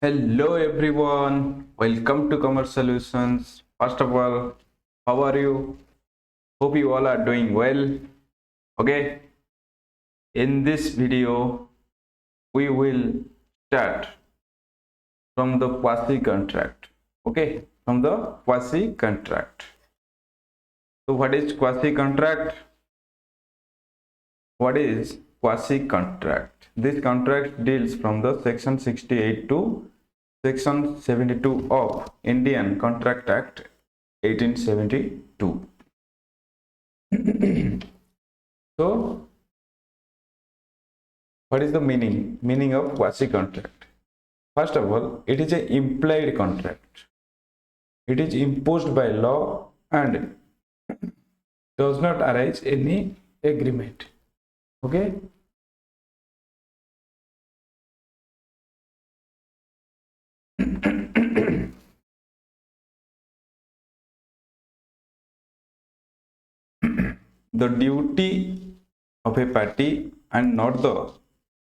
Hello everyone, welcome to Commerce Solutions. First of all, how are you? Hope you all are doing well. Okay, in this video, we will start from the quasi contract. Okay, from the quasi contract. So, what is quasi contract? What is quasi contract? This contract deals from the section 68 to section 72 of Indian Contract Act 1872. So, what is the meaning of quasi contract? First of all, it is an implied contract. It is imposed by law and does not arise any agreement. Okay. The duty of a party and not the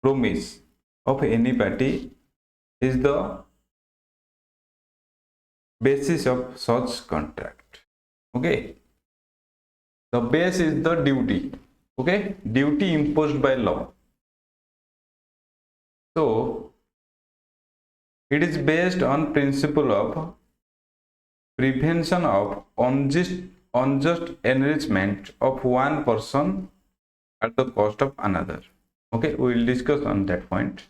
promise of any party is the basis of such contract. Okay, the base is the duty. Okay, duty imposed by law. So it is based on principle of prevention of unjust enrichment of one person at the cost of another. Okay, we will discuss on that point.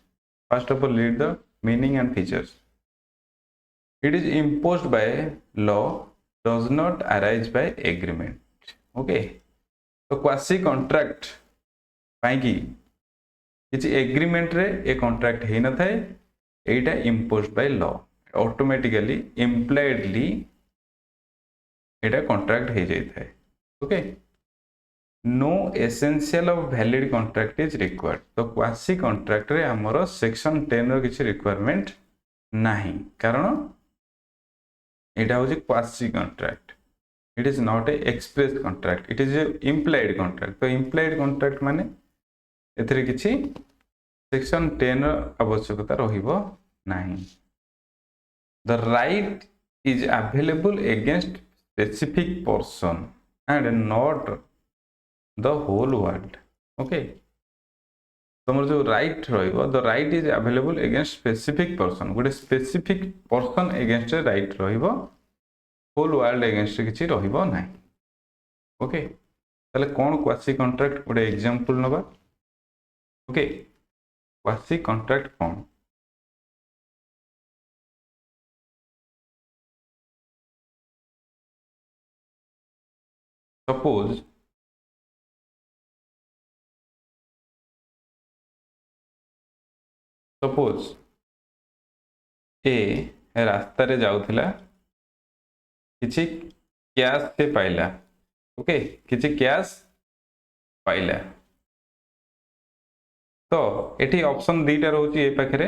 First of all, read the meaning and features. It is imposed by law, does not arise by agreement. Okay, so quasi contract पाइकी किसी agreement रे a contract हे न थाए एटा imposed by law automatically impliedly एटा contract हे जाय थाए okay no essential of valid contract is required तो क्वासी कॉन्ट्रैक्ट रे हमर सेक्शन 10 रो किछि रिक्वायरमेंट नाही कारण एटा होछि quasi contract it is not a express contract it is a implied contract तो इम्प्लाइड कॉन्ट्रैक्ट माने एथरे किछि सेक्शन 10 आवश्यकता रहिबो नाही the right is available against specific person and not the whole world okay तुम जो राइट रहिबो the right is available against specific person गोटे स्पेसिफिक पर्सन अगेंस्ट राइट रहिबो होल वर्ल्ड अगेंस्ट किछि रहिबो नाही ओके ताले कोन क्वासी कॉन्ट्रैक्ट गोटे एग्जांपल नबा ओके क्वासी कॉन्ट्रैक्ट कौन सपोज ए रास्ता रे जाउथिला किछि कैश से पाइला ओके किछि कैश पाइला तो एठी ऑप्शन दीटा रहउची ए पाखरे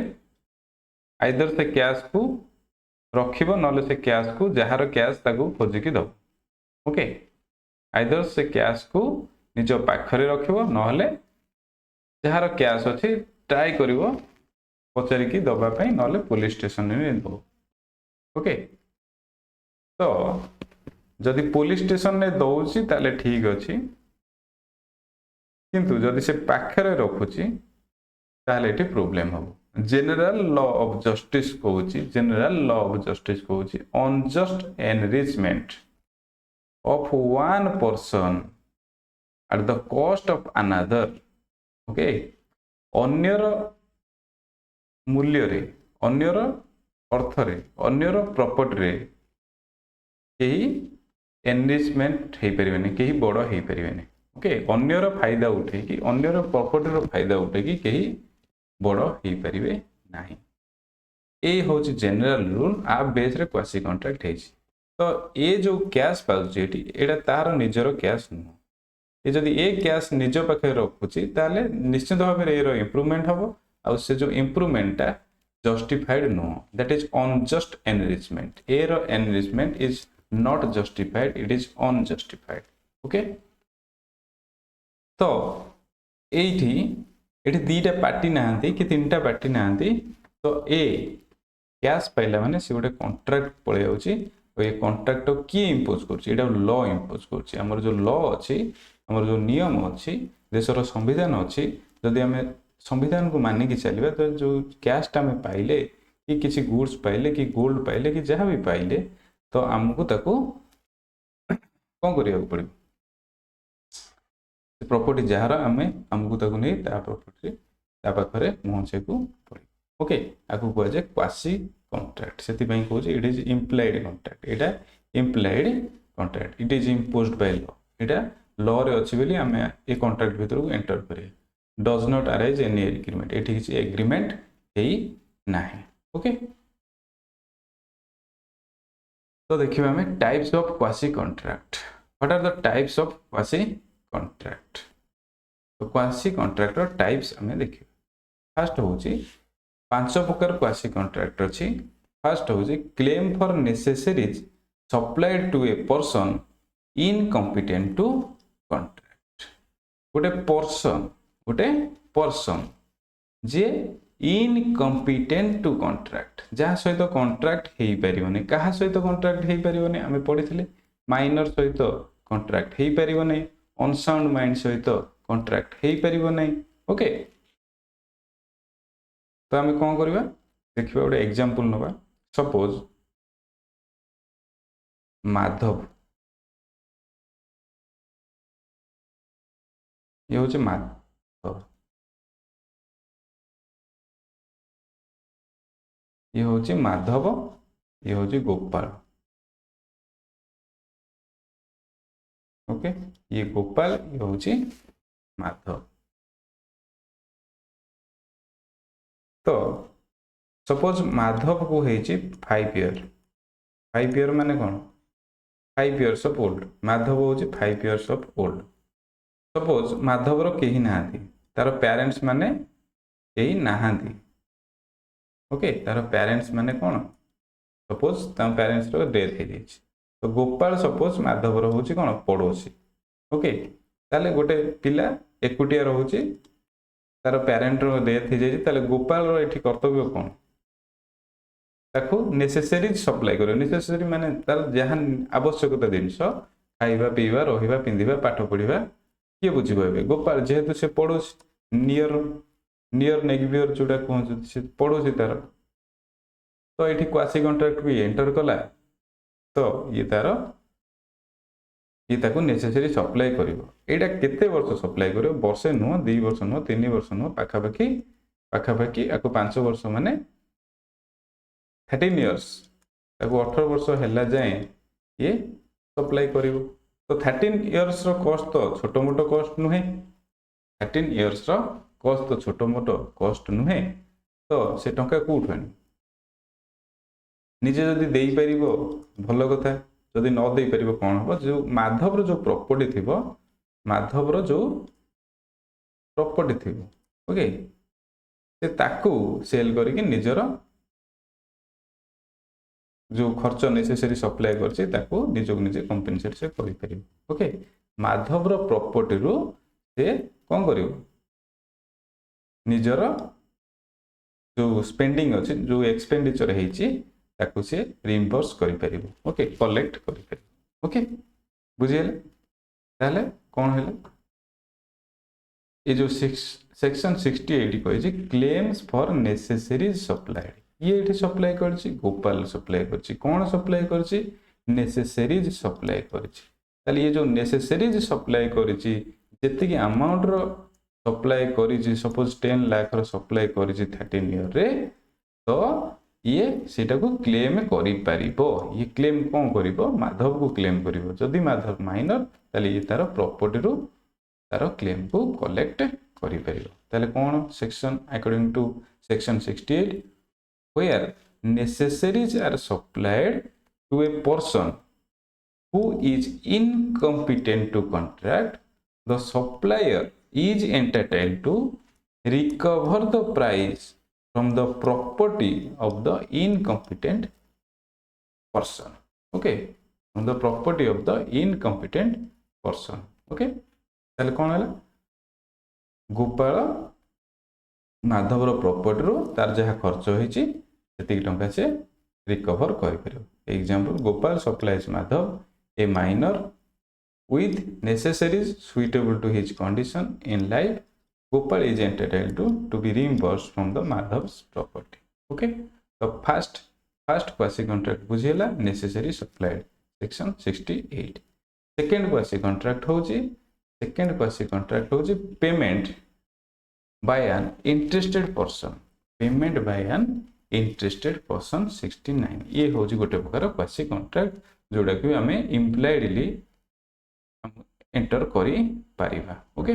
आइदर से कैश को रखिबो नले से कैश को जहार कैश ताको खोजि कि दो ओके आइदर से कैश को निज पाखरे रखिबो नले जहार कैश अछि ट्राई करिवो पचारि कि दबा पई नले पुलिस स्टेशन रे दो ओके तो जदि पुलिस स्टेशन रे दउची ताले ठीक अछि किंतु जदि से पाखरे रखुची ताले एटी प्रॉब्लम हो जनरल लॉ ऑफ जस्टिस कहूची जनरल लॉ ऑफ जस्टिस कहूची unjust enrichment of one person at the cost of another okay अन्यर मूल्य रे अन्यर अर्थ रे अन्यर प्रॉपर्टी रे केही एनरिचमेंट हे परिबेनी केही बड़ हे परिबेनी ओके अन्यर फायदा उठे कि अन्यर प्रॉपर्टी रो फायदा उठे कि केही बड़ हे परिबे नाही ए होची जनरल रूल आ बेस रे क्वासी कॉन्ट्रैक्ट हेची तो ए जो कैश पाउची एटी एटा तार निजरो कैश न ए जदी ए कैश निज पाखे रखुची ताले निश्चित भाबे ए रो इंप्रूवमेंट हबो आ से जो इंप्रूवमेंट ता justified no that is unjust enrichment ए रो enrichment is not justified it is unjustified okay तो एठी एठी दीटा पार्टी नाहंती कि तीनटा पार्टी नाहंती तो ए कैश पाइला माने से गोटे कॉन्ट्रैक्ट पळे जाउची और ये कॉन्ट्रैक्ट किए इंपोज करछि एटा लॉ इंपोज करछि हमर जो लॉ अछि हमर जो नियम अछि देशर संविधान अछि जदि हमें संविधान को मानि कि चलिबा तो जो कैश टा में पाइले कि किसी गुड्स पाइले कि गोल्ड पाइले कि जहाँ भी पाइले तो हमको ताको कौन करिया पड़े प्रॉपर्टी जार आम आमको ताको नहीं ता प्रॉपर्टी ता पाखरे पहुंचे को पड़े ओके आको कह जाए क्वासी कॉन्ट्रैक्ट से कहूँ it is implied contract Etah implied contract it is imposed by law Etah law रे अछि बेली आम ए कॉन्ट्रैक्ट भीतर को एंटर करिए does not arise any agreement एठी किसी एग्रीमेंट हेई नाही ओके तो देखिए हमें types of quasi contract what are the types of quasi contract तो क्वासी कॉन्ट्रैक्ट रो टाइप्स हमें देखिए फर्स्ट होची पांच प्रकार क्वासी कॉन्ट्रैक्ट अछि फर्स्ट होची claim for necessaries supplied to a person incompetent to contract गोटे पर्सन जे इनकम्पिटेंट टू कॉन्ट्रैक्ट जहाँ सहित कॉन्ट्रैक्ट हेई परिबने कहा सहित कॉन्ट्रैक्ट हेई परिबने हमें पढ़िथिले माइनर सहित कॉन्ट्रैक्ट हेई परिबने अनसाउंड माइंड सहित कॉन्ट्रैक्ट हेई परिबने ओके तो आम कौन करवा देखिए गोटे एग्जांपल नवा सपोज माधव ये हूँ माधव ये हूँ माधव ये हूँ गोपाल ओके ये गोपाल ये हूँ माधव तो सपोज माधव को है 5 ईयर माने कौन 5 इयर्स ऑफ ओल्ड माधव हूँ 5 इयर्स ऑफ ओल्ड सपोज माधवर कहीं नहांती तार पेरेंट्स माने कहीं नहांती ओके तार पेरेंट्स माने कौन सपोज तार पेरेंट्स रो डेथ हो जाइए तो गोपाल सपोज माधवर हूँ कौन पड़ोसी ओके ताले गोटे पिला एकुटिया रोचे तार पेरेंट रो डेथ हो जाइए ताले गोपाल रो एठी कर्तव्य कौन ताको नेसेसरी सप्लाई करो नेसेसरी माने तार जहाँ आवश्यकता जिनस खाइबा पीवा रहिबा पिंधिबा पाठ पढ़िबा किए बुझी पाइबे गोपाल जेहेतु से पड़ोसी नियर नेगवियर जोटा कहते से पड़ोसी तार तो ये क्वासी कॉन्ट्रैक्ट भी एंटर कला तो ये तार ये ताको नेसेसरी सप्लाई करिवो एटा केते वर्ष सप्लाई करिवो वर्षे नुह 2 वर्ष नुह 3 वर्ष नुह पाखापाखी आको 5 वर्ष माने 13 इयर्स ताको 18 वर्ष हैला जाए ये सप्लाई करिवो तो 13 इयर्स रो कॉस्ट तो छोटो मोटो कॉस्ट नुहे 13 इयर्स रो कॉस्ट तो छोटो मोटो कॉस्ट नुहे तो से टंका कोठु आनी निजे जदि देई परिबो भलो कथा जदि न देई परिबो कोन हो जो माधव रो जो प्रॉपर्टी थिबो माधव रो जो प्रॉपर्टी थिबो ओके से ताकू सेल करके निजर जो खर्च नेसेसरी सप्लाई करछि ताकू निजक निजे कंपेनसेट से करि परिबो ओके माधव रो प्रॉपर्टी रो से कोन करिवो निजर जो स्पेंडिंग अछि जो एक्सपेंडिचर हेछि ताकू से रिइंबर्स करि परिबो ओके कलेक्ट करि परिबो ओके बुझियले ताले कोन हेले ये जो सेक्शन 68 कहै क्लेम्स फॉर नेसेसरीज सप्लाइड ये एठी सप्लाई करछि गोपाल सप्लाई करछि कोन सप्लाई करछि नेसेसरीज सप्लाई करछि ताले ये जो नेसेसरीज सप्लाई करछि जति कि अमाउंट रो सप्लाई करछि सपोज 10 लाख रो सप्लाई करछि 13 ईयर रे तो ये सेटा को क्लेम करि परिबो ये क्लेम कोन करिवो माधव को क्लेम करिवो जदि माधव माइनर ताले ये तार प्रॉपर्टी रो तार क्लेम को कलेक्ट करि परिबो ताले कोन section according to section 68 where necessaries are supplied to a person who is incompetent to contract the supplier is entitled to recover the price from the property of the incompetent person okay from the property of the incompetent person okay ताले कोन हला गोपाल माधव रो property रो तार जहा खर्च होईची सेतिक टंका से recover कर परियो। Example Gopal supplies Madhav A minor with necessaries suitable to his condition in life. Gopal is entitled to be reimbursed from the Madhav's property. Okay, so first quasi contract बुझेला necessary supplied section 68. second quasi contract होची payment by an interested person, payment by an interested person 69. ये होची गोटे प्रकार quasi contract जोड़ा कि हमें impliedly enter करी पारिबा। ओके,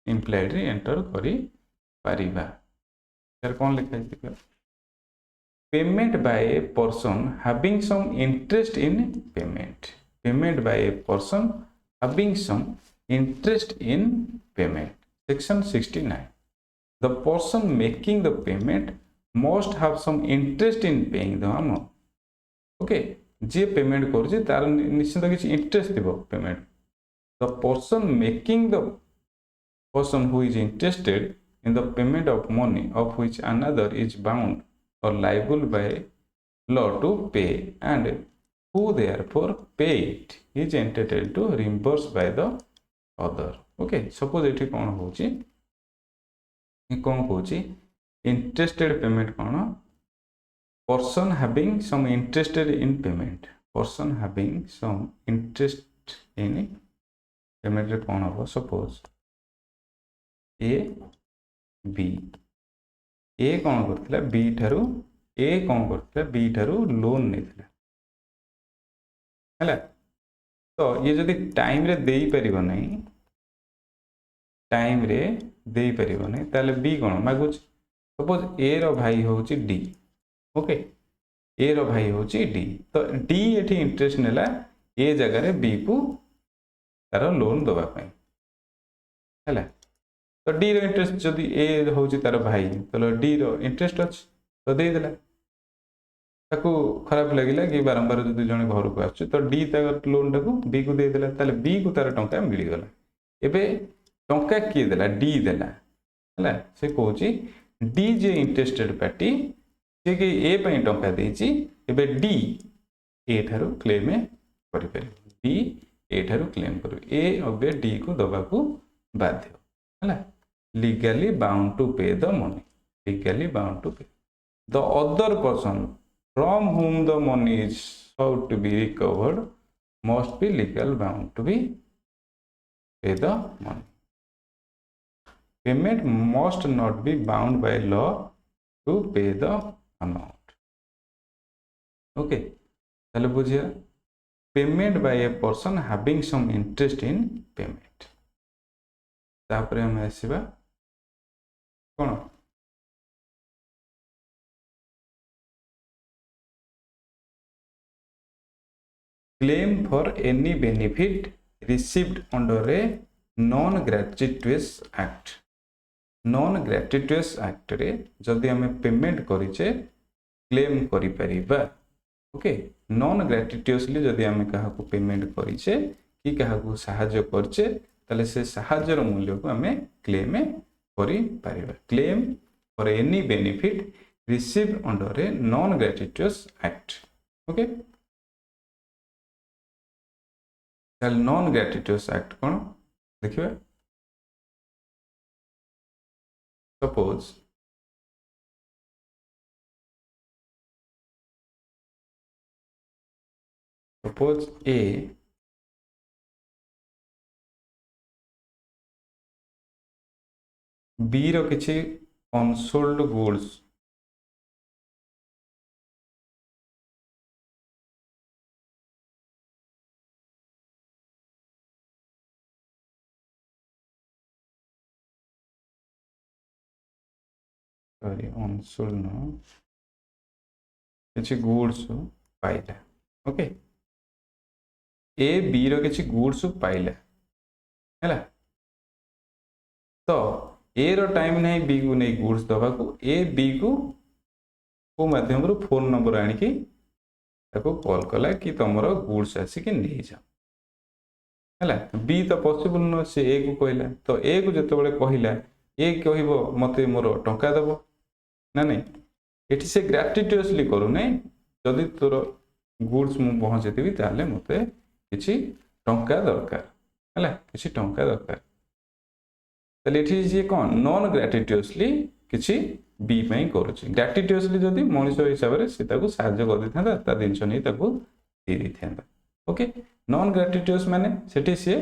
इम्प्लाइडली एंटर करी पारिबा। यार कौन लिखा है? Payment by a person having some interest in payment, payment by a person having some interest in payment section 69। The person making the payment must have some interest in paying the amount. Okay, जे payment करूची तार निश्चित किसी interest दिबो payment. The person making the person who is interested in the payment of money of which another is bound or liable by law to pay and who therefore pay it is entitled to reimburse by the other. Okay, suppose एठी कौन होची, कौन होची interested payment कौन, person having some interested in payment, person having some interest in payment रे कौन हम suppose A B, ए कौन करथिला बी ठारू, ए कौन करथिला बी ठारू लोन नेथिला हैला। तो ये जदि टाइम रे देई परिबो नै, टाइम रे देई परिबो नै ताले बी कौन मागुच। सपोज ए रो भाई होची डी। ओके, ए रो भाई होची डी, तो डी एठी इंटरेस्ट नेला ए जगह रे बी को तार लोन दबा पाई हैला। तो डी रो इंटरेस्ट जदि ए होची तार भाई तो डी रो इंटरेस्ट अछि तो दे देला। ताको खराब लागिला कि बारंबार जदि जने घर को आछ तो डी तार लोन टाको बी को दे देला, ताले बी को तार टंका मिली गला। एबे टंका की देला, डी देला हैला। से कहूची डी जे इंटरेस्टेड पार्टी जे कि ए पई टंका देची, एबे डी ए थारो क्लेम करि पारे, डी ए ठारू क्लेम करू, ए अबे डी को दबा को बाध्य हैला। Legally bound to pay the money, legally bound to pay. The other person from whom the money is sought to be recovered must be legal bound to be pay the money. Payment must not be bound by law to pay the amount. Okay, चलो बुझिए payment by a person having some interest in payment. तापर हम आसीबा कोन claim for any benefit received under a non gratuitous act. Non gratuitous act रे जदि हमें payment करिचे claim करि परिबा। ओके, नॉन ग्रेच्युटोसली जदि हमें कहा को पेमेंट करिचे कि कहा को सहाय्य करचे ताले से सहाय्यर मूल्य को हमें क्लेम करि परिबा। Claim for any benefit received under a non gratuitous act. Okay, ताल नॉन ग्रेच्युटोस एक्ट कोन देखिबा। सपोज ए बी रो किछि अनसोल्ड गुड्स सॉरी अनसोल्ड नो किछि गुड्स पाइला। ओके, ए बी रो किछि गुड्स पाइला हैला। तो ए रो टाइम नहीं बी को नहीं गुड्स दबा को, ए बी को माध्यम रो फोन नंबर आनी की ताको कॉल कला कि तमरो गुड्स आसी कि नहीं जा हैला। बी तो पॉसिबल न से ए को कहला, तो ए को जते बळे कहिला ए कहबो मते मोर टंका दबो ना नहीं, एठी से ग्राटिट्यूअसली करूने जदि तोर गुड्स मु पहुँचेबी ताले मते किछि टंका दरकार हैला किछि टंका दरकार ताले एठी जे कोन नॉन ग्राटिट्यूअसली किछि बी पई करूछि ग्राटिट्यूअसली जदि मनुष्य हिसाब रे से ताको सहाय्य कर दिथांदा ता दिनछ नै ताको दे दिथांदा ओके नॉन ग्राटिट्यूअस माने सेठी से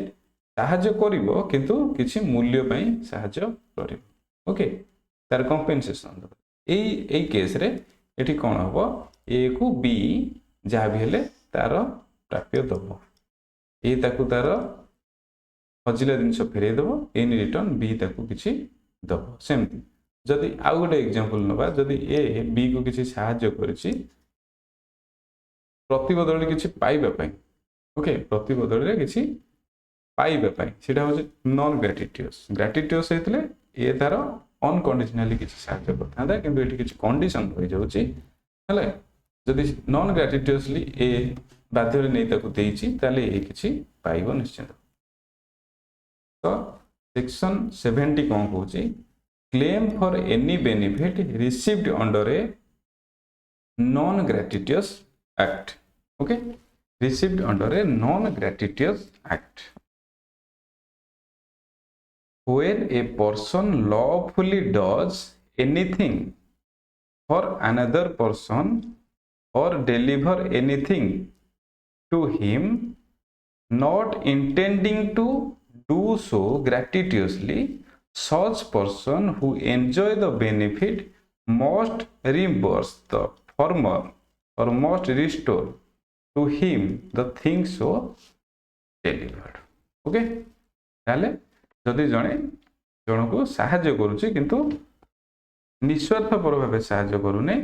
सहाय्य करिवो किंतु किछि मूल्य पई सहाय्य करिवो ओके तार कंपेंसेशन ए केस रे एठी कोन हबो ए को बी जहाँ भी हेले तार प्राप्य दब ए ताकू तार हजिला जिनस फेरे दब इन रिटर्न बी ताकू किछि दब सेमती जदि आउ गोटे एग्जांपल नबा जदि ए बी को किछि सहाय्य करिछि प्रतिबदल किछि पाइबा पई ओके प्रतिबदल रे किछि पाइबा पई सेटा हो नॉन ग्रेटिट्यूअस हेतले ए तार अनकंडीशनली किछि सहाय्य करथांदा किंतु एठी किछि कंडीशन होई जाउछि हले जदि नॉन ग्रेटिट्यूअसली ए बाध्य नहीं ताकू देइछि ताले ए किछि पाइबो निश्चित तो सेक्शन 70 कोन कहूछि claim for any benefit received under a non gratuitous act okay received under a non gratuitous act when a person lawfully does anything for another person or deliver anything to him not intending to do so gratuitously such person who enjoy the benefit must reimburse the former or must restore to him the thing so delivered okay ताले जदि जणे जण को सहाय्य करूची किंतु निस्वार्थपर भाव सहाय्य करूने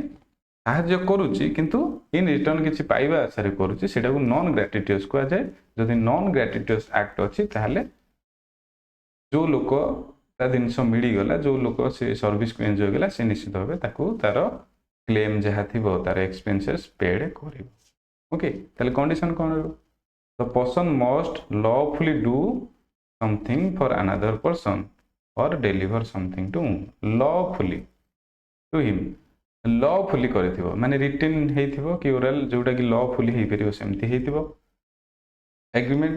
सहाय्य करूची किंतु इन रिटर्न किछि पाइबा आशा रे करूची सेटा को नॉन ग्रेटिट्यूअस को जाय जदि नॉन ग्रेटिट्यूअस एक्ट अछि ताहले जो लोक ता दिनस मिली गला जो लोक से सर्विस को एन्जॉय गला से निश्चित भाबे ताको तार क्लेम जहा थिबो तार एक्सपेंसेस पेड करिवो ओके ताले कंडीशन कोन रहबो the person must lawfully do something for another person or deliver something to lawfully to him lawfully करथिबो माने रिटन हेथिबो कि ओरल जोटा कि lawfully hey परिबो सेमति हेथिबो agreement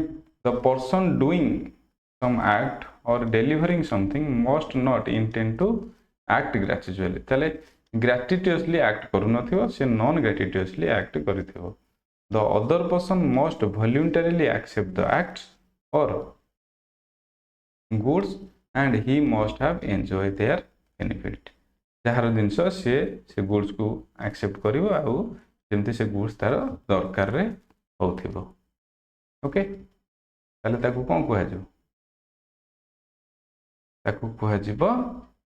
the person doing some act or delivering something must not intend to act gratuitously तले gratuitously act करू नथिबो से non gratuitously act करथिबो the other person must voluntarily accept the acts or goods and he must have enjoyed their benefit जहार जिनस से goods को accept करिवो आउ जेमति से goods तार दरकार रे होथिबो ओके ताले ताकू कोन कहै जो ताकू कहै जिवो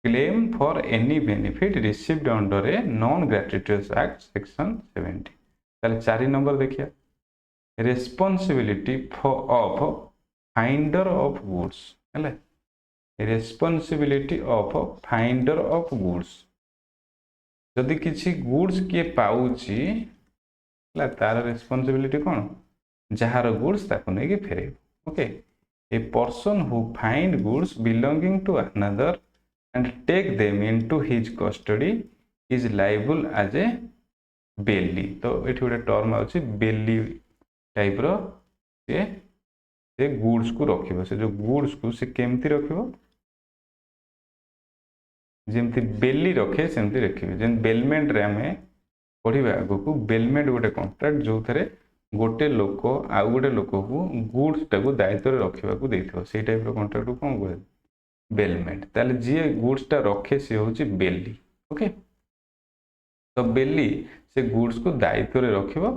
claim for any benefit received under a non gratuitous act section 70 ताले 4 नंबर देखिया responsibility of finder of goods हले responsibility of finder of goods जदि किछि गुड्स के पाउची ला तार रेस्पॉन्सिबिलिटी कोन जहार गुड्स ताको नै के फेरे okay a person who find goods belonging to another and take them into his custody is liable as a bailee तो एठी गोटे टर्म आउची बेली टाइप रो से गुड्स को रखिबो से जो गुड्स को से केमती रखिबो जेमती बेली रखे सेमती रखिबे जेन बेलमेंट रे हमें पढिबा आगो को बेलमेंट गोटे कॉन्ट्रैक्ट जो थरे गोटे लोक आउ गोटे लोक को गुड्स टाको दायित्व रे रखिबा को देथिबो सेही टाइप रो कॉन्ट्रैक्ट को कोन कहै बेलमेंट ताले जे गुड्स टा रखे से होची बेली ओके तो बेली से गुड्स को दायित्व रे रखिबो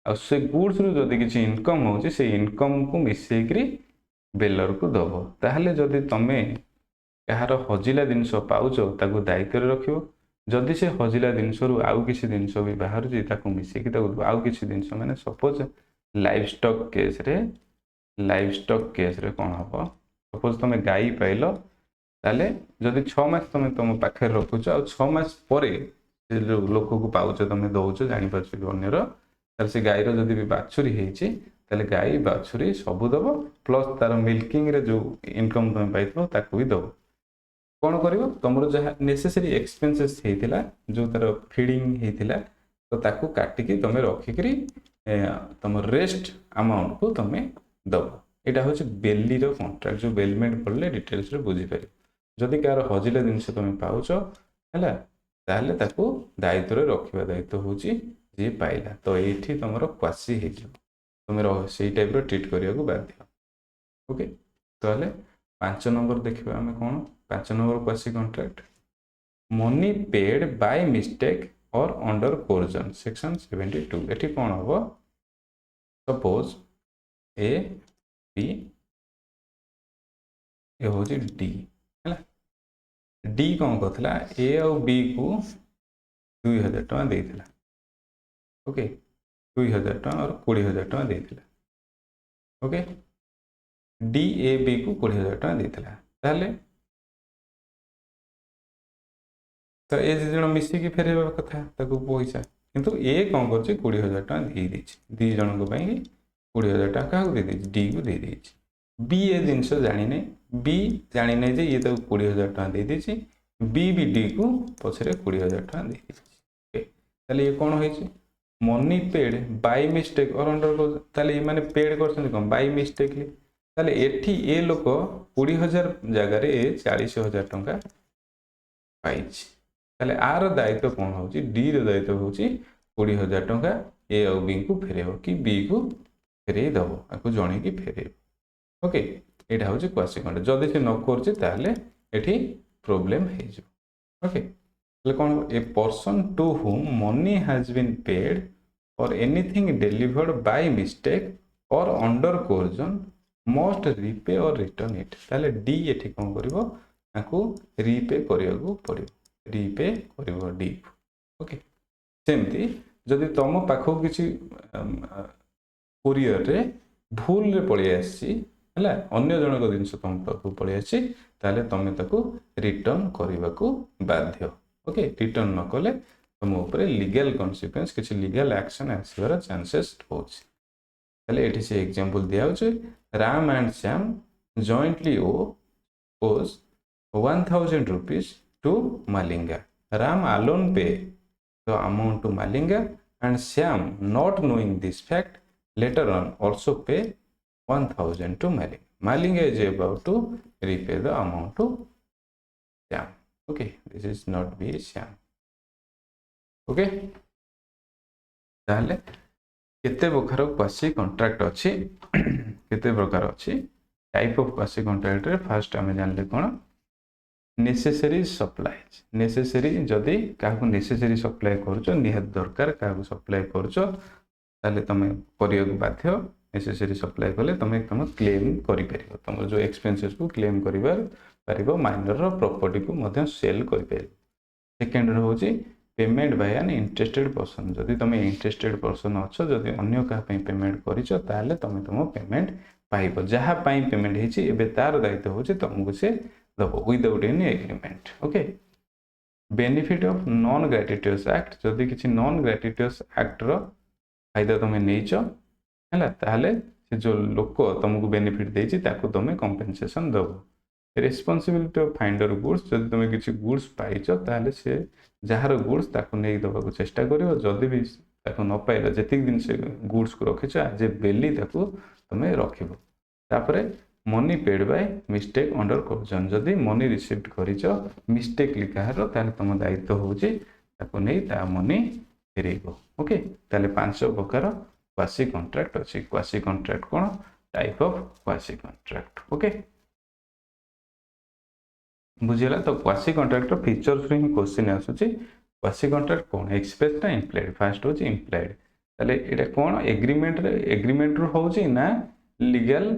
आ से गुड्स रो जदी किछि इनकम होची से इनकम को मिसेकरी बेलर को दबो ताहले जदी तमे यार हजिला जिनस पाउच ताको दायित्व रे रखिबो जदि से हजिला जिनस रु आउ किछि जिनस भी बाहर जी ताको मिसेकी ताको आउ किछि जिनस माने सपोज लाइवस्टॉक केस रे कोन हबो सपोज तमे गाई पाइलो ताले जदि 6 मास तमे तम पाखे रखुछ आ 6 मास परे से लोक को पाउच तमे दउछ जानि पाछ अन्यर ताले से गाईर जदि भी बाछुरी हेछि ताले गाई बाछुरी सब दबो प्लस तार मिल्किंग रे जो इनकम तमे पाइथो ताको भी दबो कौन करिवो तुमरो जहा नेसेसरी एक्सपेंसेस हेतिला जो तार फीडिंग हेतिला तो ताकू काटिकी तुम रखिकी तुम रेस्ट अमाउंट को तुम दब यहाँ हूँ बेली कंट्राक्ट जो बेलमेंट पढ़ले डिटेल्स बुझी पार जदि कार हजिला जिन तुम पाच है ताहले ताकू दायित्व रखा दायित्व हूँ जी पाइला तो ये तुम क्वासी हो तुम से टाइप ट्रीट करने को बाध्य ओके तो 5 नंबर देखिए आम कौन 5 number quasi contract money paid by mistake or under coercion section 72 eighty कौन हम सपोज ए बी ए हूँ डी है डी कौन करता ए आउ बी को 2000 टका देता ओके 2000 टका और 20,000 टका देता ओके डी ए बी को 20,000 टका देता ताले तो ए जन मिसिकी फेरवा कथा पैसा किंतु ए कौन कर 20,000 टका दे दी जन को 20,000 टका क्या दे डी को दे बी ए जिनस जाने बी जाने जे ये 20,000 टका दे बी भी डी को पछरे 20,000 टका दे ताले ये कौन हो money paid by mistake or under ताले ये माने पेड कर कौन बाय मिस्टेकली ताले एठी ए लोक 20,000 जगार 40,000 टका पाई ताले आर दायित्व कौन हो डी रो दायित्व हूँ 20,000 टका ए आउ बी को फेरेब कि बी को फेरे दब आपको जन की फेरेब ओके यहाँ हूँ क्वासी कंट्राक्ट जदि से न कर प्रोब्लेम ओके कौन a person to whom money has been paid or anything delivered by mistake or under coercion must repay or return it ताले डी एठी कौन करिवो आकु रिपे करियागु पड़ियो रिपे करिवो डी ओके सेमती जदि तुम पाखो किछि कुरियर रे भूल रे पळि आसी हला अन्य जनक जिनस तुम पाखो पळि आसी ताले तमे ताकु रिटर्न करिवाकु बाध्य ओके रिटर्न न कले तुम ऊपर लीगल कॉन्सिक्वेंस किछि लीगल एक्शन आसीबार चांसेस होछि ताले एठी से एग्जांपल दिया होछि Ram and Shyam jointly owes 1,000 rupees to Malinga. Ram alone pay the amount to Malinga and Shyam, not knowing this fact, later on also pay 1,000 to Malinga. Malinga is about to repay the amount to Shyam. Okay, this is not be Shyam. Okay, ताहले केते प्रकार quasi contract अच्छी केते प्रकार अच्छी type of quasi contract रे first आम जानले कौन नेसेसरी सप्लाईज नेसेसरी जदि क्या नेसेसरी सप्लाई कर निहात दरकार क्या सप्लाई कर तुम कर बाध्य नेसेसरी सप्लाई कले तुम तुम क्लेम कर तुम जो एक्सपेंसेस को क्लेम कर माइनर प्रॉपर्टी को सेल कर सेकेंड हूँ payment by an interested person जदि तुम इंटरेस्टेड पर्सन अच्छ जदि अन्य क्या पेमेंट कर तुम तुम पेमेंट पाइब जहाँ पेमेंट होती तार दायित्व हूँ तुमको से दब without any agreement okay benefit of non gratuitous act जदि किसी नॉन ग्रेटिट्यूस एक्ट रो फायदा तुम नहींच है ताहले से जो लोक तुमको बेनिफिट देती तुम कंपेनसेशन दब रेस्पॉन्सिबिलिटी ऑफ फाइंडर गुड्स जदि तुम किसी गुड्स पाइच ताहले से जार गुड्स ताको नहीं दबाक चेष्टा करिवो जदि भी ताको न पाइला जतिक दिन से गुड्स को रखिछ आज बेली ताको तुम रखिबो तापरे money paid by mistake under coercion जदि मनी रिसीव्ड करिछ मिस्टेक लिखार ताले तुम दायित्व होउची ताको नहीं ता मनी फेरेइबो ओके ताले 5 प्रकार क्वासी कॉन्ट्रैक्ट अछि quasi contract cone type of quasi contract okay बुझेला तो क्वासी कॉन्ट्रैक्ट फीचर्स ही क्वेश्चन आसुची क्वासी कॉन्ट्रैक्ट कौन एक्सप्रेस ना इम्प्लाइड फास्ट होची इम्प्लाइड ताले एटा कौन एग्रीमेंट रो होची ना लीगल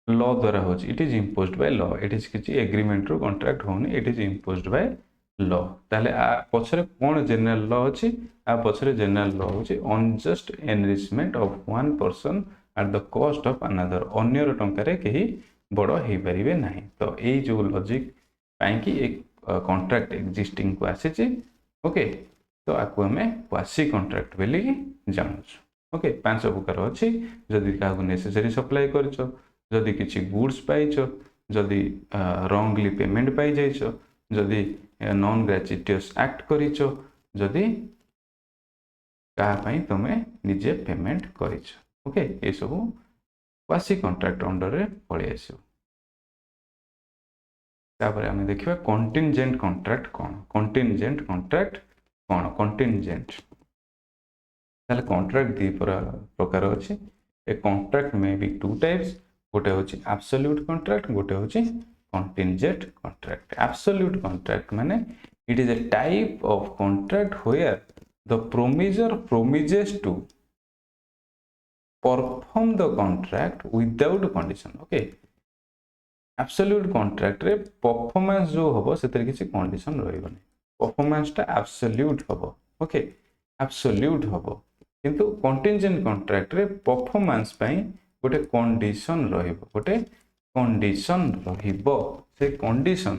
लॉ द्वारा होची it is imposed by law it is किछि एग्रीमेंट रो कॉन्ट्रैक्ट होनी it is imposed by law ताले आ पछरे कौन जनरल लॉ अछि आ पछरे जनरल लॉ होची unjust enrichment of one person at the cost of another अन्य रो टंका रे केही बड़ हेई परिबे नाही तो एई जो लॉजिक पाई एक कॉन्ट्रैक्ट एक्जिस्टिंग को आसी ओके तो आपको आम क्वासी कॉन्ट्रैक्ट बोली जानूँ ओके 5 प्रकार अच्छी जदि क्या नेसेसरी सप्लाई करछ जदि किसी गुड्स पाइछ जदि रॉन्गली पेमेंट पाई जाइछ जदि नॉन ग्रेच्युटोस एक्ट करिच जदि कहाँ तुमे निजे पेमेंट करिच ओके ये सब क्वासी कॉन्ट्रैक्ट अंडर रे पळि आसो तापर आमे देखिबा कंटिंजेंट कॉन्ट्रैक्ट कोन कंटिंजेंट कॉन्ट्रैक्ट कोन कंटिंजेंट ताले कॉन्ट्रैक्ट दी प्रकार अछि a contract may be two types गोटे होछि एब्सोल्यूट कॉन्ट्रैक्ट गोटे होछि कंटिंजेंट कॉन्ट्रैक्ट एब्सोल्यूट कॉन्ट्रैक्ट माने it is a type of contract where the promisor promises to perform the contract without condition okay absolute contract रे performance जो हबो सेतरे किछि condition रहइबनी performance टा एब्सोल्यूट हबो ओके एब्सोल्यूट हबो किंतु कंटिंजेंट कॉन्ट्रैक्ट रे परफॉर्मेंस पई गोटे कंडीशन रहइबो गोटे कंडीशन रहिबो से कंडीशन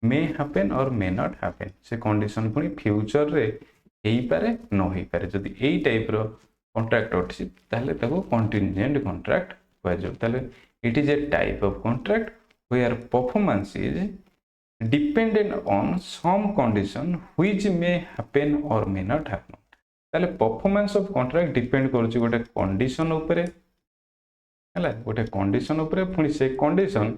मे हैपन और मे नॉट हैपन से कंडीशन पुनी फ्यूचर रे हेई पारे न हेई पारे जदि एई टाइप रो कॉन्ट्रैक्ट अछि ताले ताको कंटिंजेंट कॉन्ट्रैक्ट कहै जो ताले it is A type of contract where performance is dependent on some condition which may happen or may not happen ताले performance of contract depend करूची गोटे condition ऊपर हैला गोटे condition ऊपर पुनी से condition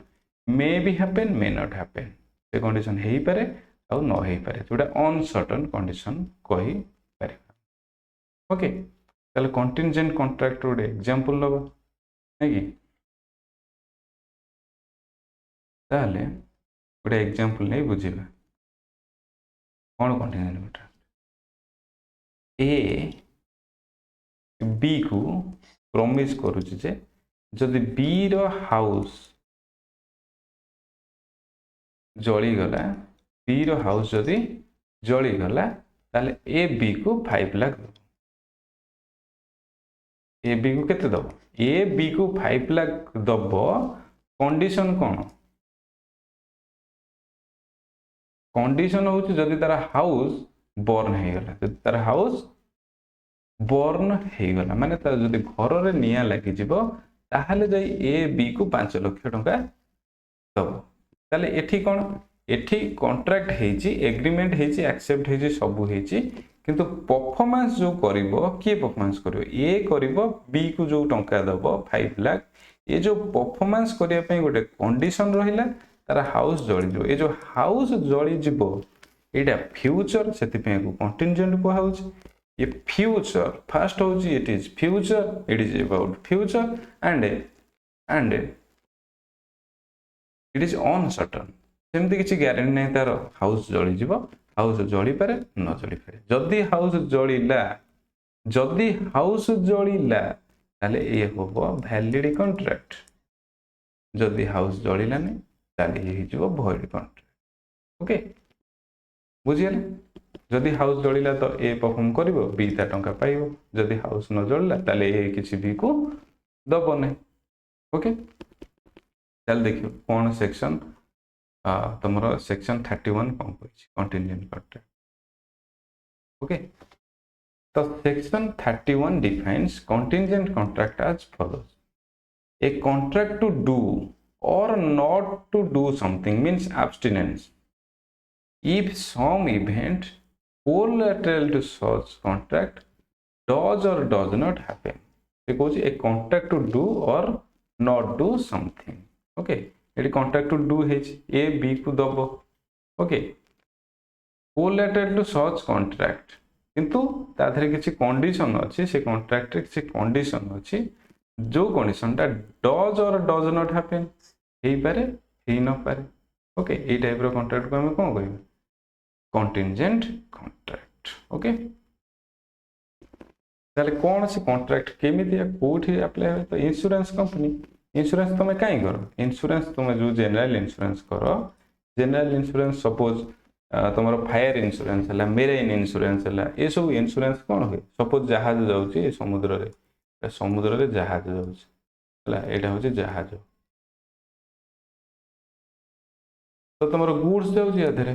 may be happen may not happen से condition हेई पारे और न हेई पारे जोटा uncertain condition कहि पारे ओके ताले contingent contract रोडे एग्जांपल लबा है कि ताले गोटे एग्जांपल नहीं बुझीबा कौन कंटिजेंट कॉन्ट्रैक्ट ए बी को प्रॉमिस करूची जे जदि बी रो हाउस जळी गला बी रो हाउस जदि जळी गला ताले ए बी को 5 लाख ए बी को केते दबो ए बी को 5 लाख दबो कंडीशन कोन कंडीशन होची जदि तार हाउस बर्न हे गला जदि तार हाउस बर्न हे गला माने तार जदि घर रे निया लागि जिवो ताहाले जाई ए बी को 5 लाख टका दबो ताले एठी कोन एठी कॉन्ट्रैक्ट हेची एग्रीमेंट हेची एक्सेप्ट हेची सब हेची किंतु परफॉर्मेंस जो करिवो के परफॉर्मेंस करिवो ए करिवो बी को जो टंका दबो 5 लाख ये जो परफॉर्मेंस करिया पई गोटे कंडीशन रहिला तार हाउस जळी जो ए जो हाउस जळी जिवो एटा फ्यूचर सेति पे को कंटिंजेंट को हाउस ये फ्यूचर फर्स्ट होची it is future it is about future and it is uncertain सेमति किछि गारंटी नै तार हाउस जळी जिवो हाउस जळी पारे न जळी पारे जदी हाउस जळीला ताले ए होबो वैलिड कॉन्ट्रैक्ट जदी हाउस जळीला नै ताले हे हिजो भॉइड कॉन्ट्रैक्ट ओके बुझियले जदी हाउस जळीला तो ए परफॉर्म करिवो बी ता टंका पाइबो जदी हाउस न जळीला ताले ए किछि बी को दबो नै ओके चल देखियो कोन सेक्शन तमरो सेक्शन 31 कोन कहछि कंटिंजेंट कॉन्ट्रैक्ट ओके तो section 31 defines contingent contract as follows a contract to do or not to do something means abstinence if some event collateral to such contract does or does not happen because a contract to do or not do something okay it contract to do है a b को दबो okay collateral to such contract किंतु ताधरे किछि condition अछि से contract रे किछि condition अछि जो कंडीशन ता डज और डज नॉट हैपन हेई पारे हेई न पारे ओके ए टाइप रो कॉन्ट्रैक्ट को हम कोन कहबे कंटिंजेंट कॉन्ट्रैक्ट ओके ताले कोन से कॉन्ट्रैक्ट केमिति कोठी अप्लाई होय तो इंश्योरेंस कंपनी इंश्योरेंस तमे काई करो इंश्योरेंस तमे जो जनरल इंश्योरेंस करो जनरल इंश्योरेंस सपोज तुमर फायर इंश्योरेंस है मेरीन इंश्योरेंस है ये सब इंश्योरेंस कौन हुए सपोज जहाज जाऊँगी समुद्र रे जहाज जाऊँगा हूँ जहाज तो तुम गुड्स जाऊँगी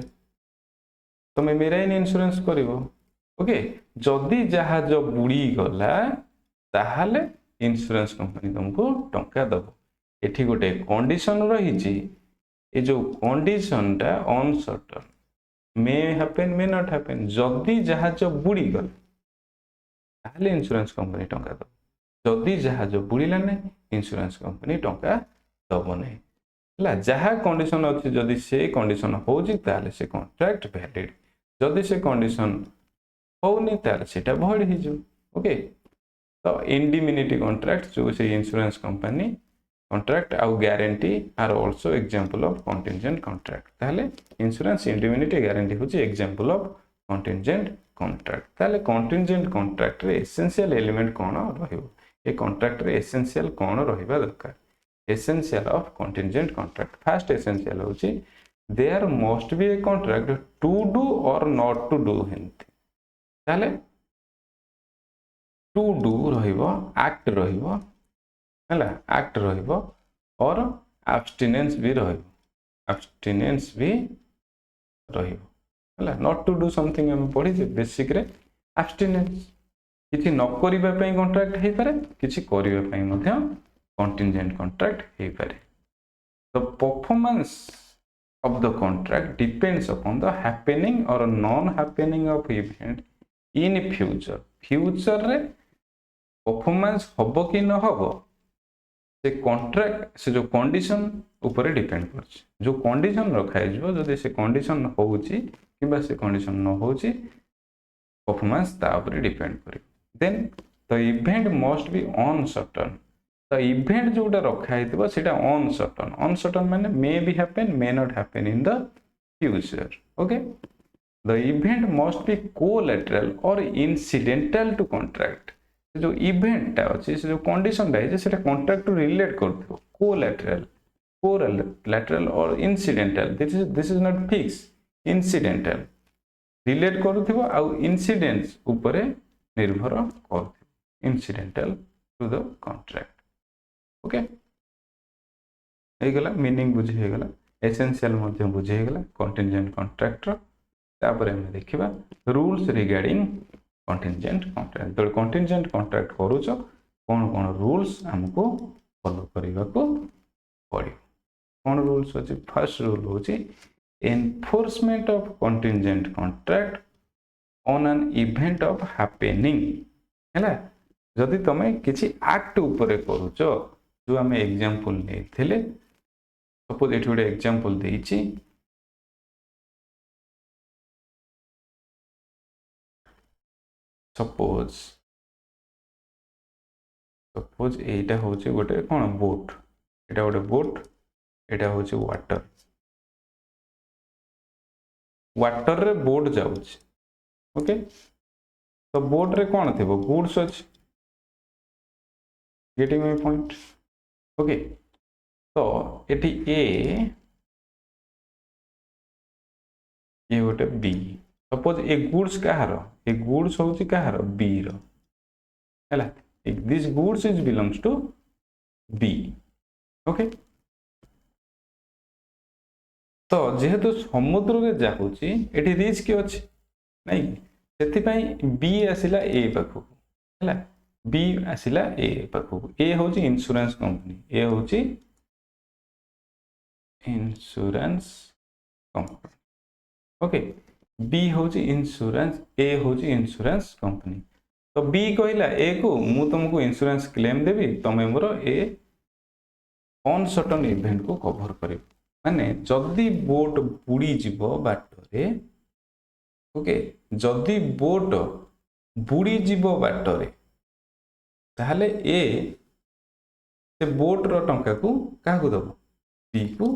तुम मेरीन इंश्योरेंस कर ओके जदि जहाज बुड़ी गला ताहले इंश्योरेंस कंपनी तुमको टंका दब एठी गोटे कंडीशन रही ये जो कंडीशन टा uncertain may happen may not happen जदि जहाज बुड़ी गल ताहले इंश्योरेंस कंपनी टंका दब जदि जहाज बुड़ीला नहीं इंश्योरेंस कंपनी टंका दब नहीं है जहाँ कंडीशन अच्छी जदि से कंडीशन होची ताहले से कॉन्ट्रैक्ट वैलिड जदि से कंडीशन होनी ताहले सेटा भॉइड हो जो ओके तो इंडिमिनिटी कॉन्ट्रैक्ट जो से इंश्योरेंस कंपनी कॉन्ट्रैक्ट आउ guarantee are also example of contingent contract ताहले इंश्योरेंस इंडिमिनिटी गारंटी होची एग्जांपल ऑफ कंटिजेंट कॉन्ट्रैक्ट ताहले कंटिजेंट कॉन्ट्रैक्ट रे एसेंशियल एलिमेंट कोन रहिबो ए कॉन्ट्रैक्ट रे एसेंशियल कोन रहिबा दरकार essential of contingent contract first essential होची there must be a contract to do or not to do हिंती ताहले टू डू रहिबो एक्ट रहिबो हैला एक्ट रहिबो और एब्स्टिनेंस भी रहिबो एब्स्टिनेंस भी रहिबो हैला नॉट टू डू समथिंग हम पढी जे बेसिक रे एब्स्टिनेंस किछि न करिबा पई कॉन्ट्रैक्ट हे पारे किछि करिबा पई मध्य कंटिजेंट कॉन्ट्रैक्ट हे पारे the performance of the contract depends upon the happening or non happening of event in future रे परफॉर्मेंस हबो कि न हबो से कॉन्ट्रैक्ट से जो कंडीशन ऊपर डिपेंड करछ जो कंडीशन रखाय जो जदि से कंडीशन होउची किबा से कंडीशन न होउची परफॉर्मेंस ता ऊपर डिपेंड करी then the event must be uncertain the event जोटा रखाय दिबो सेटा अनसर्टेन माने may be happen may not happen in the future okay the event must be collateral or incidental to contract जो इवेंट अच्छे से जो कंडीशन है सेटा कॉन्ट्रैक्ट टू रिलेट करथिबो collateral or incidental this is not fix incidental relate करथिबो आ incidents ऊपर निर्भर करथिबो incidental to the contract okay हे गला मीनिंग बुझे हे गला एसेंशियल मध्य बुझे हे गला कंटिजेंट कॉन्ट्रैक्ट रो तापर हम देखिबा रूल्स रिगार्डिंग कंटिजेंट कॉन्ट्रैक्ट तो कंटिजेंट कॉन्ट्रैक्ट करूछ कोन रूल्स हमको फॉलो करबा को पड़ी कोन रूल्स अछि फर्स्ट रूल होछि enforcement of contingent contract on an event of happening हैला जदि तमे किछि एक्ट ऊपर करूछ जो हमें एग्जांपल लेथिले सपोज एठी गोटे एग्जांपल देइछि सपोज एटा होचे गोटे कोन बोट एटा गोटे बोट एटा होचे वाटर रे बोट जाउछ ओके तो बोट रे कोन थिबो गुड्स अछि गेटिंग माय पॉइंट ओके तो एटी ए गोटे बी सपोज ए गुड्स कहार ए गुड्स होची कहार बी रो हैला this goods is belongs to B okay तो जेहेतु समुद्र रे जाउची एटी रिस्क अछि नहीं सेति पई बी आसिला ए पाखु हैला बी आसिला ए पाखु ए होची इंश्योरेंस कंपनी ए होची इंश्योरेंस कंपनी ओके बी होची इंश्योरेंस ए होची इंश्योरेंस कंपनी तो बी कहला ए को मु तुमको इंश्योरेंस क्लेम देबी तमे मोर ए अनसर्टेन इवेंट को कवर करिब माने जदी बोट बुड़ी जीवो बाटरे ओके जदी बोट बुड़ी जीवो बाटरे ताहले ए से बोट रो टंका को का को दबो बी को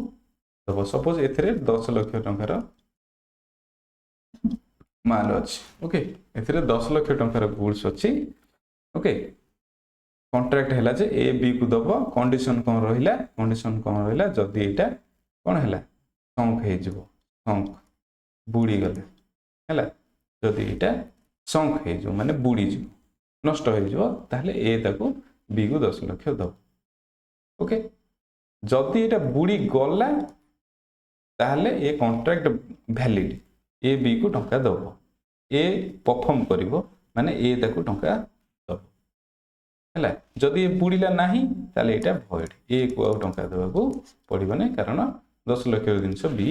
दबो सपोज एथरे 10 लाख टंका रो माल अछि ओके एथरे 10 लाख टंका रो गुड्स अछि ओके कॉन्ट्रैक्ट हैला जे ए बी को दबो कंडीशन कोन रहिला जदी एटा कोन हैला संक हे जबो संक बुड़ी गले हैला जदी एटा संक हे जो माने बुड़ी जबो नष्ट हो जबो ताहले ए ताको बी को 10 लाख दबो ओके जदी एटा बुड़ी गला ताहले ए कॉन्ट्रैक्ट वैलिड ए बी को टंका दबो ए परफॉर्म करिवो माने ए ताको टंका दबो हैला जदी ए बुड़ीला नाही ताले एटा भॉइड ए को टंका देबा को पड़िबो नै कारण 10 लाख जिनस बी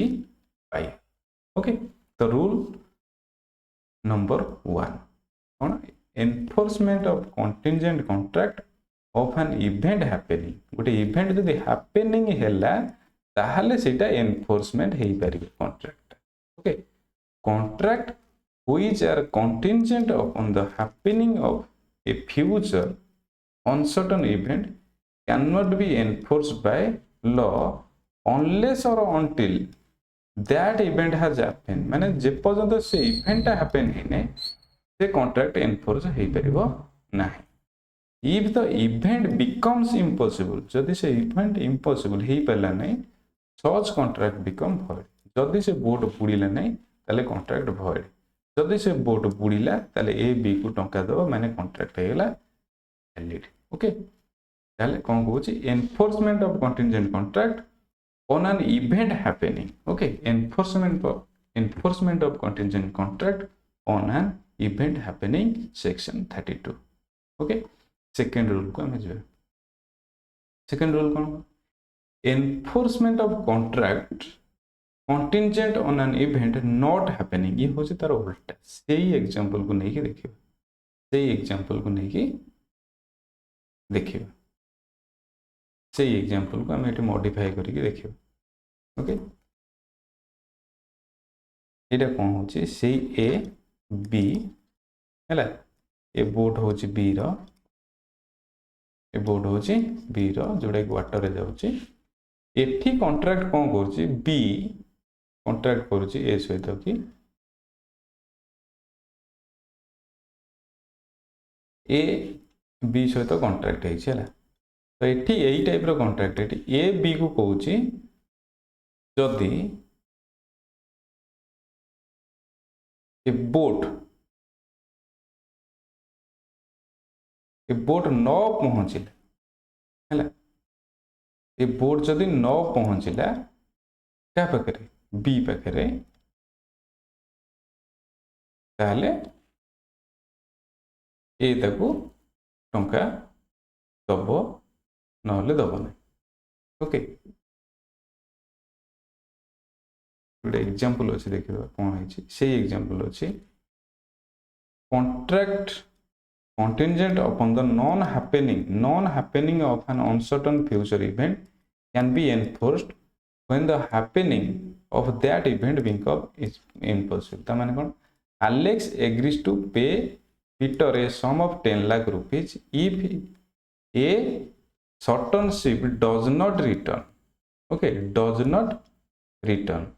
पाई ओके तो रूल नंबर 1 कौन enforcement of contingent contract of an event happening गोटे इवेंट जदि हैपेनिंग हैला ताहले सेटा एनफोर्समेंट हेई परिबे contract okay contract which are contingent upon the happening of a future uncertain event cannot be enforced by law unless or until that event has happened माने जे पर्यंत से इवेंट हैपन हेने से कॉन्ट्रैक्ट एनफोर्स हेई परिबो नाही if the event becomes impossible जदि से event impossible हेई परला नै such contract become void जदि से बोट बुड़ीला नै ताले कॉन्ट्रैक्ट void जदि से बोट बुड़ीला ताले ए बी को टंका दबो माने कॉन्ट्रैक्ट हेला वैलिड ओके ताले कोन कहूची enforcement of contingent contract on an event happening okay enforcement of contingent contract on an event happening section 32 okay second rule को हम जो second rule कौन enforcement of contract contingent on an event not happening ये हो तार उल्टा सही example को नहीं देखियो सही एग्जांपल को नहीं देखियो सही एग्जांपल को हम एटी मॉडिफाई करके देखियो ओके एटा कोन होची सी ए बी हैला ए बोट होची बी रो ए बोट होची बी रो जोडा वाटर रे जाउची एठी कॉन्ट्रैक्ट कोन करची बी कॉन्ट्रैक्ट करची ए सहित कि ए बी सहित कॉन्ट्रैक्ट है छला तो एठी एई टाइप रो कॉन्ट्रैक्ट एठी ए बी को कहूची जदि ए बोट न पहुंचिला हैला ए बोट जदि न पहुंचिला क्या पाखरे बी पाखरे ताले ए ताको टंका दबो नहले दबो ना ओके गोटे एग्जांपल अच्छे देखिए कौन है से एग्जांपल अच्छे contract contingent upon the non-happening of an uncertain future event can be enforced when the happening of that event becomes impossible. ता माने कौन Alex agrees to pay Peter a sum of 10 lakh rupees if a certain ship does not return. Okay, does not return.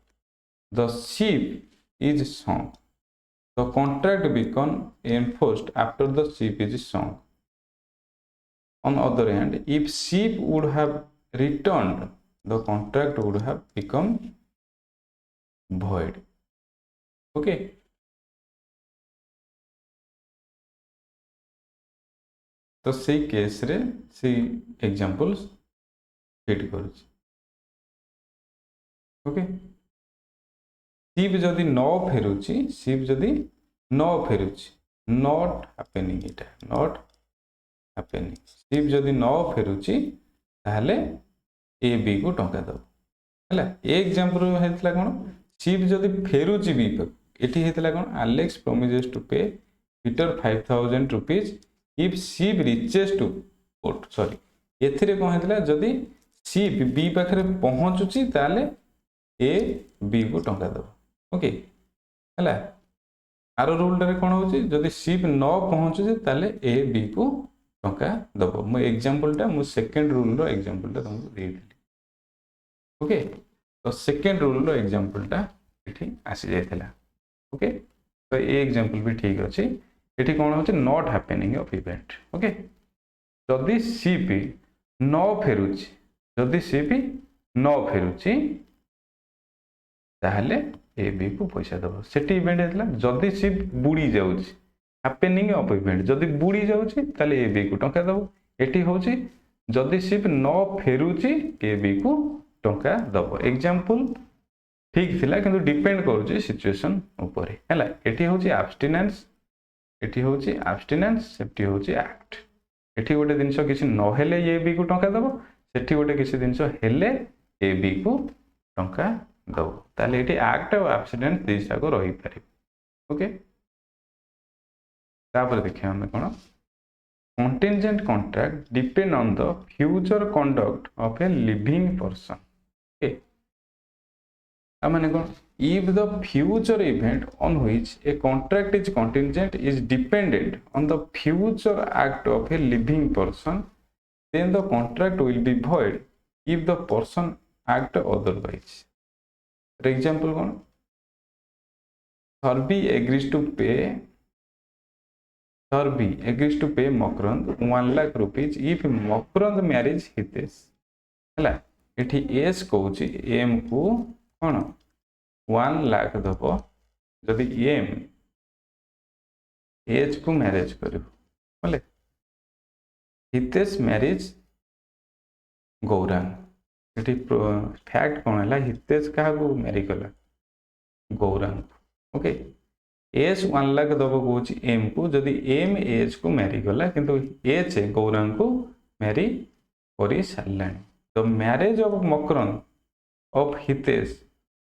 The ship is sunk. The contract becomes enforced after the ship is sunk. On the other hand, if ship would have returned, the contract would have become void. Okay. तो से case रे से examples fit करूची okay ship जदि न फेरुची ship जदि न फेरुची not happening इटा नॉट हैपेनिंग शिप जदि न फेरुची ताहले ए बी को टंका दब हैला ए एग्जांपल हेतला कोन शिप जदि फेरुची बी एठी हेतला कोन Alex promises to pay Peter 5000 rupees if ship reaches to port sorry एथिरे कोन हेतला जदि शिप बी पाखरे पहुंचुची ताले ए बी को टंका दब ओके हैला आरो रूल रे कोन होची जदि शिप न पहुंचुचे ताले ए बी को टंका दबो मो एग्जांपल टा मो सेकंड रूल रो एग्जांपल टा तुमको दे दिली ओके तो सेकंड रूल रो एग्जांपल टा एठी आसी जायतला ओके तो ए एग्जांपल भी ठीक अछि एठी कोन होची not happening of event okay जदि शिप न फेरुची जदि शिप न फेरुची ताहले ए बी को पैसा दबो सेटी इवेंट हेतला जदि शिप बुड़ी जाउची हैपेनिंग ऑफ इवेंट जदि बुड़ी जाउची ताले ए बी को टंका दबो एटी होची जदि शिप न फेरुची ए बी को टंका दबो एग्जांपल ठीक थिला किंतु डिपेंड करूची सिचुएशन ऊपर हैला एटी होची एब्स्टिनेंस सेफ्टी होची एक्ट एटी गोटे जिंस किसी न हेले ए बी को टंका दबो सेठी गोटे किसी जिंस हेले ए बी को टंका दब ताले ये एक्ट और एब्सिडेंट दिशा को रही पारे ओके तापर देखिए हमें कौन contingent contract depend on the future conduct of a living person okay माने कौन if the future event on which a contract is contingent is dependent on the future act of a living person then the contract will be void if the person act otherwise for example कौन Sarbi agrees to pay Sarbi agrees to pay Makrand 1 lakh rupees if Makrand marries Hitesh है एठी S कहूँ M को कौन 1 लाख दब जदि M H को marriage कर हितेश मैरिज गौरांग एठी फैक्ट कौन है हितेश क्या मैरी कला गौरांग ओके एच 1 लाख दब कौच एम को जदि एम एच को मैरी कला किंतु एच गौरांग को मैरी कर सारा the marriage of Makarand of Hitesh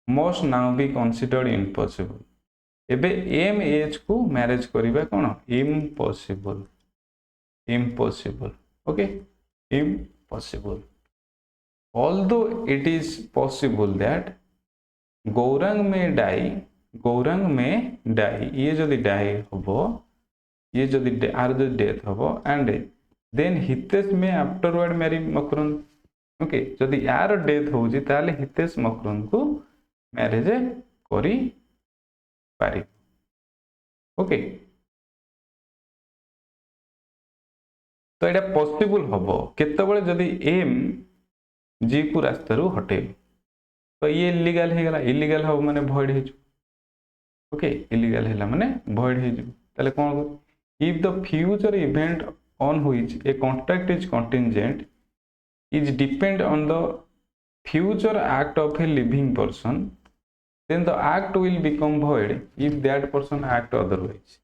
must now be considered impossible एबे एम एच को मैरेज करबा कोन impossible impossible okay impossible although it is possible that Gaurang may die ये जदि डाई हबो ये जदि आर जदि डेथ हबो एंड देन हितेश में आफ्टरवर्ड मैरी मकरंद ओके जदि यार डेथ होउची ताले हितेश मकरंद को मैरिज करी पारि ओके तो एटा पॉसिबल हबो केतेबेले जदि एम जी को रास्ता रू हटे तो ये इलीगल हे गला इलीगल हो माने भॉइड हे ओके इलीगल हैला माने भॉइड हे ताले कोन if the future event on which a contract is contingent is depend on the future act of a living person then the act will become void if that person act otherwise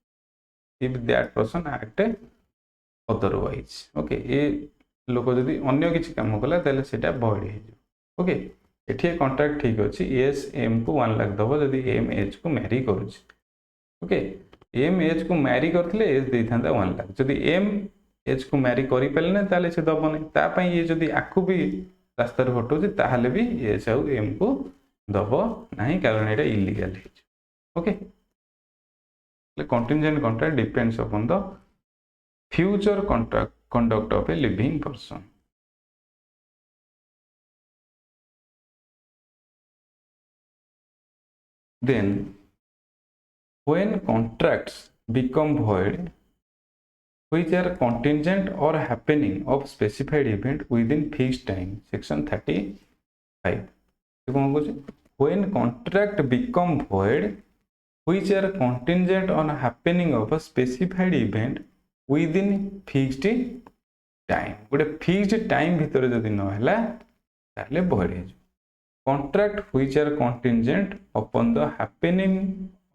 if that person act otherwise okay ए लोक जदि अन्य किछि काम कला ताले सेटा void हे okay एठी contract ठीक अछि एस एम को 1 लाख दबो जदि एम एच को मैरी करूछ ओके एम एच को मैरी करथिले एच देई थांदा 1 लाख जदि एम एच को मैरी करि पेलने ताले से दबो नै ता पई ये जदि आकु भी रास्ता रे हटोछि ताहाले भी एच आउ एम को दबो नाही कारण एटा इलीगल हे ओके ले contingent contract depends upon the future contract conduct of a living person then when contracts become void which are contingent or happening of specified event within fixed time section 35 when contract become void which are contingent on happening of a specified event within fixed time गोटे fixed time भितर जदि न हैला ताले void hey contract which are contingent upon the happening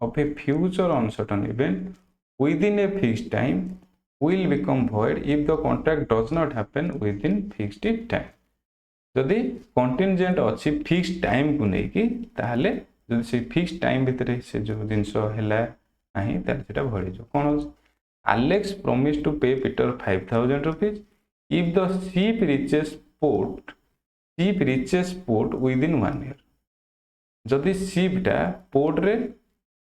of a future uncertain event within a fixed time will become void if the contract does not happen within fixed time जदि contingent अच्छी fixed time को लेकी ताहले जदि से fixed time भीतर से जो जिंस हैला नाही ताले सेटा void जो कोन Alex promised to pay Peter 5,000 rupees if the ship reaches port within 1 year जदि शिप टा पोर्ट रे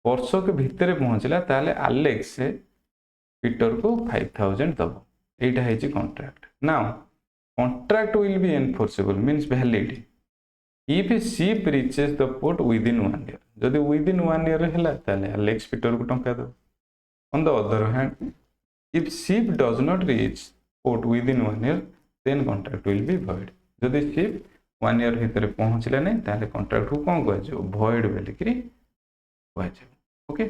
वर्ष के भितर पहुंचला ताले Alex से पीटर को 5,000 दबो एटा है contract now contract will be enforceable means valid if A ship reaches the port within 1 year जदि विदिन 1 ईयर हैला ताले Alex पीटर को टंका दो on the other hand if ship does not reach port within 1 year then contract will be void जदि ship 1 year भितर पहुंचला नै ताले कॉन्ट्रैक्ट को कोन कहै छै void बोली करी कहै छै ओके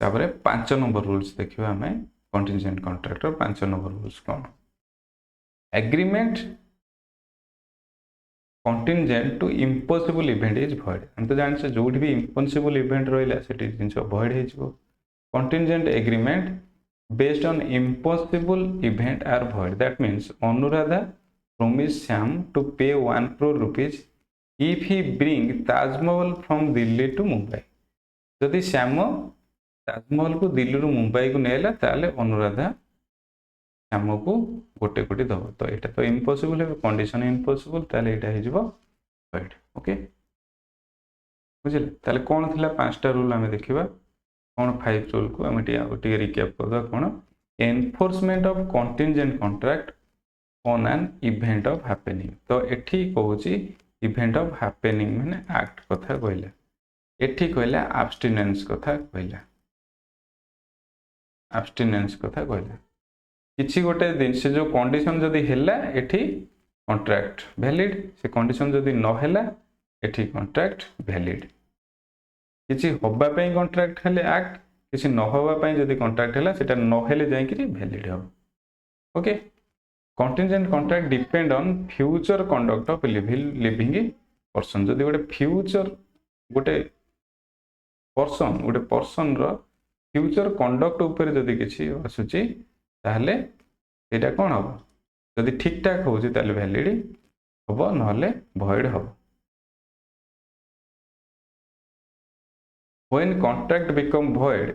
तापरे 5 नंबर रूल्स देखिबा हमें कंटिंजेंट कॉन्ट्रैक्ट और 5 नंबर रूल्स कोन agreement contingent to impossible event is void हम तो जान से जोट भी इम्पॉसिबल इवेंट रहला सेटी जिंस void हे जबो contingent agreement based on impossible event are void that means Anuradha promise Sam to pay 1 crore rupees if he bring Taj Mahal from Delhi to Mumbai. जदि श्याम ताजमहल को दिल्ली रू मुंबई को नेला ताले अनुराधा श्याम को 1 कोटी दब तो यहाँ तो इम्पॉसिबल है कंडीशन इम्पॉसिबल ताले यहाँ हो void ओके बुझे ताले कौन थिला 5टा रूल आमे देखिबा कौन 5 रूल को आमे टिके रिकैप करदा कौन enforcement of contingent contract on an event of happening तो एठी कहूची इवेंट ऑफ हैपनिंग माने एक्ट कथा कहला एठी कहला एब्स्टिनेंस कथा कहला एब्स्टिनेंस कथा कहला किछि गोटे दिन से जो कंडीशन जदी हेला एठी कॉन्ट्रैक्ट वैलिड से कंडीशन जदी न हेला एठी कॉन्ट्रैक्ट वैलिड किछि होबा पई कॉन्ट्रैक्ट हेले एक्ट किछि न होबा पई जदी कॉन्ट्रैक्ट हेला सेटा न हेले जाय कि वैलिड हो okay contingent contract depend on future conduct of living person जदी गोटे फ्यूचर गोटे पर्सन रो फ्यूचर कंडक्ट ऊपर जदी किछि आसुची ताहले एटा कोन हो जदी ठीक ठाक होउची ताहले वैलिड होबो नहले void होबो when contract become void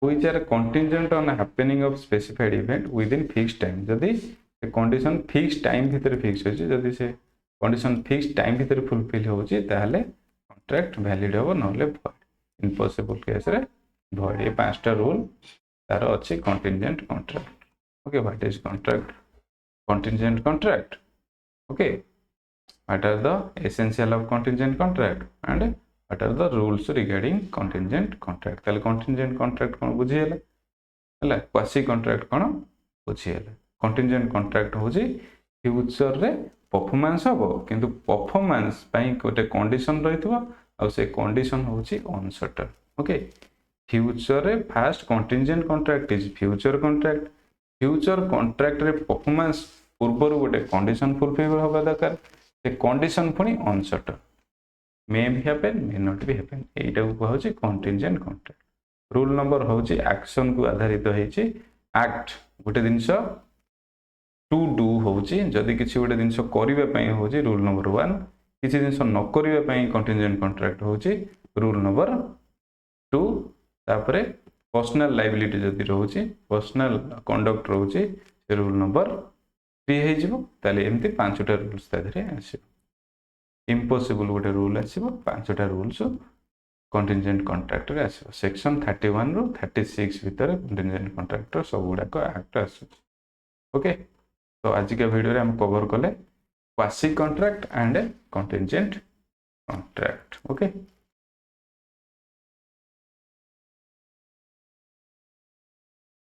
which are contingent on happening of specified event within fixed time जदि से कंडीशन फिक्स टाइम भीतर फिक्स होची जदि से कंडीशन फिक्स टाइम भीतर फुलफिल होची ताहले कॉन्ट्रैक्ट वैलिड होबो नहले void इम्पॉसिबल केस रे void ये 5टा रूल तार अछि contingent contract okay what is contract contingent contract okay what are the essential of contingent contract and what are the rules regarding contingent contract ताले contingent contract कोन बुझी हला हला quasi contract कोन बुझी हला contingent contract होजी फ्यूचर रे performance हबो किंतु performance पई कोटे कंडीशन रहितबो आ से कंडीशन होची अनसर्टेन ओके फ्यूचर रे first contingent contract is future contract रे परफॉर्मेंस पूर्व गोटे कंडीशन फुलफिल होबा दरकार से कंडीशन पुनी uncertain may be happen may not be happen एटा को कहउची contingent contract रूल नंबर होची एक्शन को आधारित होईची एक्ट गोटे जिंस टू डू होची जदी किछि गोटे जिंस करिबा पई होची रूल नंबर 1 किछि जिंस न करिबा पई contingent contract होची रूल नंबर 2 तापरे पर्सनल लायबिलिटी जदी रहउची पर्सनल कंडक्ट रहउची से रूल नंबर 3 हे जिवो ताले एम्ति 5टा रूल्स ताधरे आसी इम्पॉसिबल गोटे रूल आसीबो 5टा रूल्स कंटिजेंट कॉन्ट्रैक्ट रे आसीबो सेक्शन 31 रो 36 भीतर कंटिजेंट कॉन्ट्रैक्ट सब गुडा को एक्ट आसु ओके तो आज के वीडियो रे हम कवर करले quasi contract and contingent contract okay